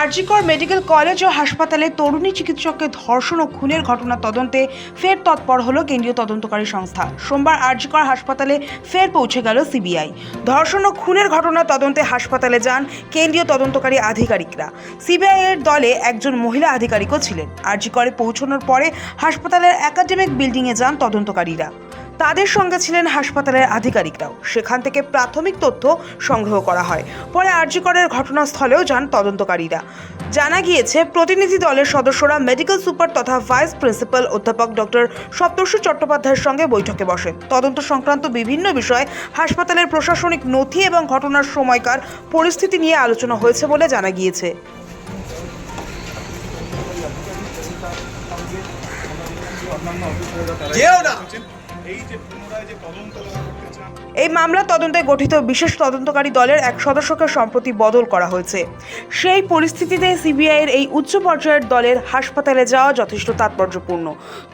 RG Kar medical college ও হাসপাতালে তরুণী চিকিৎসককে ধর্ষণ ও খুনের ঘটনা তদন্তে ফের তৎপর হলো কেন্দ্রীয় তদন্তকারী সংস্থা। সোমবার আরজিকর হাসপাতালে ফের পৌঁছে গেল সিবিআই। ধর্ষণ ও খুনের ঘটনা তদন্তে হাসপাতালে যান কেন্দ্রীয় তদন্তকারী আধিকারিকরা। সিবিআই এর দলে একজন মহিলা আধিকারিকও ছিলেন। আরজিকরে পৌঁছানোর পরে হাসপাতালের একাডেমিক বিল্ডিংয়ে যান তদন্তকারীরা। তাদের সঙ্গে ছিলেন হাসপাতালের আধিকারিকরাও। সেখান থেকে প্রাথমিক তথ্য সংগ্রহ করা হয়। পরে আরজিকরের ঘটনাস্থলেও যান তদন্তকারীরা। জানা গিয়েছে, প্রতিনিধি দলের সদস্যরা মেডিকেল সুপার তথা ভাইস প্রিন্সিপাল অধ্যাপক ডক্টর সপ্তর্ষি চট্টোপাধ্যায়ের সঙ্গে বৈঠকে বসেন। তদন্ত সংক্রান্ত বিভিন্ন বিষয়, হাসপাতালের প্রশাসনিক নথি এবং ঘটনার সময়কার পরিস্থিতি নিয়ে আলোচনা হয়েছে বলে জানা গিয়েছে। এই মামলা তদন্তে গঠিত বিশেষ তদন্তকারী দলের এক সদস্যকে সম্প্রতি বদল করা হয়েছে। সেই পরিস্থিতিতে সিবিআইয়ের এই উচ্চ পর্যায়ের দলের হাসপাতালে যাওয়া যথেষ্ট তাৎপর্যপূর্ণ।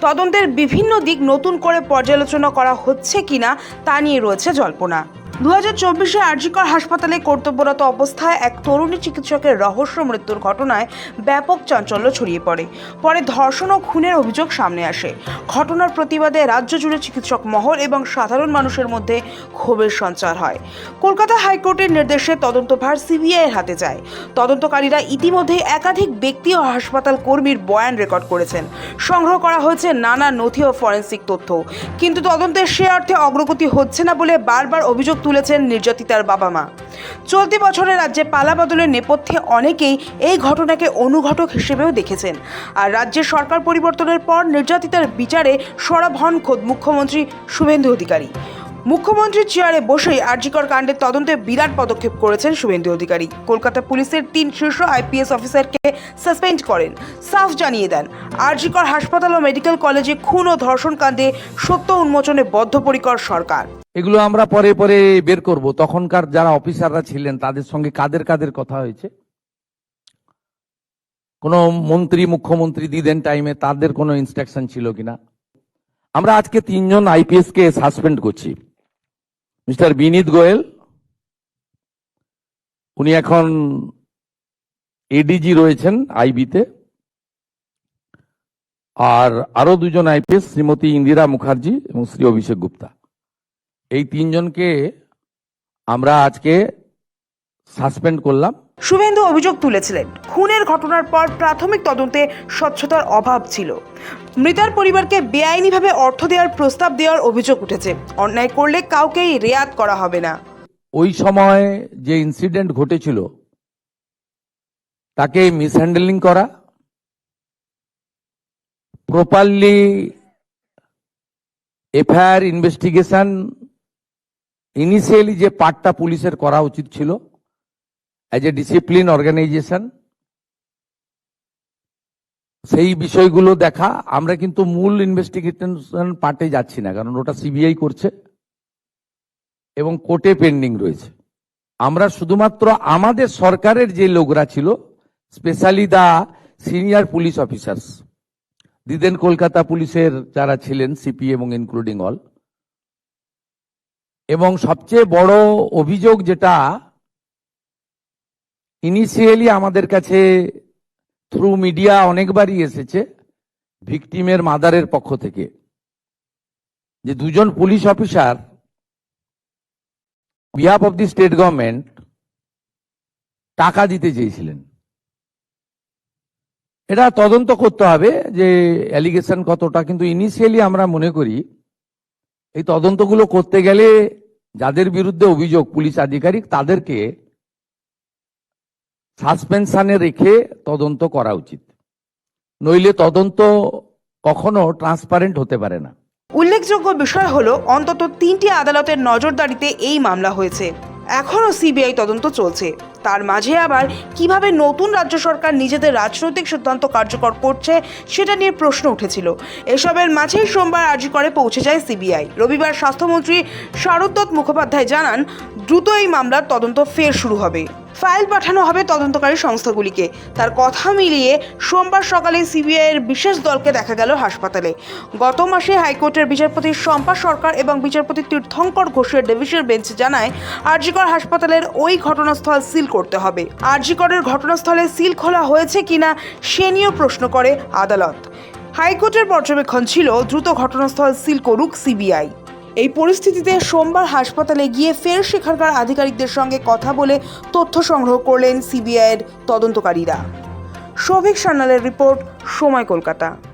তদন্তের বিভিন্ন দিক নতুন করে পর্যালোচনা করা হচ্ছে কিনা তা নিয়ে রয়েছে জল্পনা। 2024-এ আরজিকর হাসপাতালে কর্তব্যরত অবস্থায় এক তরুণী চিকিৎসকের রহস্য মৃত্যুর ঘটনায় ব্যাপক চাঞ্চল্য ছড়িয়ে পড়ে। পরে ধর্ষণ ও খুনের অভিযোগ সামনে আসে। ঘটনার প্রতিবাদে রাজ্য জুড়ে চিকিৎসক মহল এবং সাধারণ মানুষের মধ্যে ক্ষোভের সঞ্চার হয়। কলকাতা হাইকোর্টের নির্দেশে তদন্তভার সিবিআইয়ের হাতে যায়। তদন্তকারীরা ইতিমধ্যে একাধিক ব্যক্তি ও হাসপাতাল কর্মীর বয়ান রেকর্ড করেছেন। সংগ্রহ করা হয়েছে নানা নথি ও ফরেন্সিক তথ্য। কিন্তু তদন্তের সে অর্থে অগ্রগতি হচ্ছে না বলে বারবার অভিযোগ তুলেছেন নির্যাতিতার বাবা মা। চলতি বছরে রাজ্যে পালা বদলের নেপথ্যে অনেকেই এই ঘটনাকে অনুঘটক হিসেবেও দেখেছেন। আর রাজ্যের সরকার পরিবর্তনের পর নির্যাতিতার বিচারে সরব হন খোদ মুখ্যমন্ত্রী শুভেন্দু অধিকারী। মুখ্যমন্ত্রীর চেয়ারে বসেই আরজিকর কাণ্ডের তদন্তে বিরাট পদক্ষেপ করেছেন শুভেন্দু অধিকারী। কলকাতা পুলিশের 3 শীর্ষ আইপিএস অফিসারকে সাসপেন্ড করেন। সাফ জানিয়ে দেন, আরজিকর হাসপাতাল ও মেডিকেল কলেজে খুন ও ধর্ষণ কাণ্ডে সত্য উন্মোচনে বদ্ধপরিকর সরকার। এগুলো আমরা পরে পরে বের করব। তখনকার যারা অফিসাররা ছিলেন তাদের সঙ্গে কাদের কাদের কথা হয়েছে, কোন মন্ত্রী মুখ্যমন্ত্রী দিদেন টাইমে তাদের কোনো ইনস্ট্রাকশন ছিল কিনা। আমরা আজকে 3 জন আইপিএস কে সাসপেন্ড করছি। মিস্টার বিনীত গোয়েল, উনি এখন এডিজি রয়েছেন আইবিতে। আর আরো 2 জন আইপিএস, শ্রীমতী ইন্দিরা মুখার্জি এবং শ্রী অভিষেক গুপ্তা। এই 3 জনকে আমরা আজকে সাসপেন্ড করলাম। শুভেন্দু অভিযোগ তুলেছিলেন, খুনের ঘটনার পর প্রাথমিক তদন্তে স্বচ্ছতার অভাব ছিল। মৃতার পরিবারকে বেআইনিভাবে অর্থ দেওয়ার প্রস্তাব দেওয়ার অভিযোগ উঠেছে। অন্যায় করলে কাউকেই রেয়াত করা হবে না। ওই সময় যে ইনসিডেন্ট ঘটেছিল তাকে মিসহ্যান্ডেলিং করা, প্রপারলি এফআইআর ইনভেস্টিগেশন ইনিশিয়ালি যে পার্টটা পুলিশের করা উচিত ছিল অ্যাজ এ ডিসিপ্লিন অর্গানাইজেশন, সেই বিষয়গুলো দেখা। আমরা কিন্তু মূল ইনভেস্টিগেশন পার্টে যাচ্ছি না, কারণ ওটা সিবিআই করছে এবং কোর্টে পেন্ডিং রয়েছে। আমরা শুধুমাত্র আমাদের সরকারের যে লোকরা ছিল, specially the senior police officers, দিদেন কলকাতা পুলিশের যারা ছিলেন সিপি এবং ইনক্লুডিং অল, এবং সবচেয়ে বড় অভিযোগ যেটা ইনিশিয়ালি আমাদের কাছে থ্রু মিডিয়া অনেকবারই এসেছে ভিকটিমের মাদারের পক্ষ থেকে, যে 2 জন police officer behalf of the state government টাকা দিতে চেয়েছিলেন। এটা তদন্ত করতে হবে যে অ্যালিগেশন কতটা, কিন্তু ইনিশিয়ালি আমরা মনে করি এই তদন্তগুলো করতে গেলে যাদের বিরুদ্ধে অভিযোগ পুলিশ আধিকারিক তাদেরকে সাসপেনশনে রেখে তদন্ত করা উচিত, নইলে তদন্ত কখনো ট্রান্সপারেন্ট হতে পারে না। উল্লেখযোগ্য বিষয় হলো, অন্তত 3টি আদালতের নজরদারিতে এই মামলা হয়েছে। এখনও সিবিআই তদন্ত চলছে। তার মাঝে আবার কিভাবে নতুন রাজ্য সরকার নিজেদের রাজনৈতিক সিদ্ধান্ত কার্যকর করছে সেটা নিয়ে প্রশ্ন উঠেছিল। এসবের মাঝেই সোমবার আরজিকরে পৌঁছে যায় সিবিআই। রবিবার স্বাস্থ্যমন্ত্রী শারদ মুখোপাধ্যায় জানান, দ্রুত এই মামলার তদন্ত ফের শুরু হবে। ফাইল পাঠানো হবে তদন্তকারী সংস্থাগুলিকে। তার কথা মিলিয়ে সোমবার সকালে সিবিআইয়ের বিশেষ দলকে দেখা গেল হাসপাতালে। গত মাসে হাইকোর্টের বিচারপতি শম্পা সরকার এবং বিচারপতি তীর্থঙ্কর ঘোষের ডিভিশন বেঞ্চ জানায় আর.জি. কর হাসপাতালের ওই ঘটনাস্থল সিল করতে হবে। আর.জি. করের ঘটনাস্থলে সিল খোলা হয়েছে কিনা সে নিয়েও প্রশ্ন করে আদালত। হাইকোর্টের পর্যবেক্ষণ ছিল দ্রুত ঘটনাস্থল সিল করুক সিবিআই। এই পরিস্থিতিতে সোমবার হাসপাতালে গিয়ে ফের সেখানকার আধিকারিকদের সঙ্গে কথা বলে তথ্য সংগ্রহ করলেন সিবিআইয়ের তদন্তকারীরা। সৌভিক সান্যালের রিপোর্ট, সময় কলকাতা।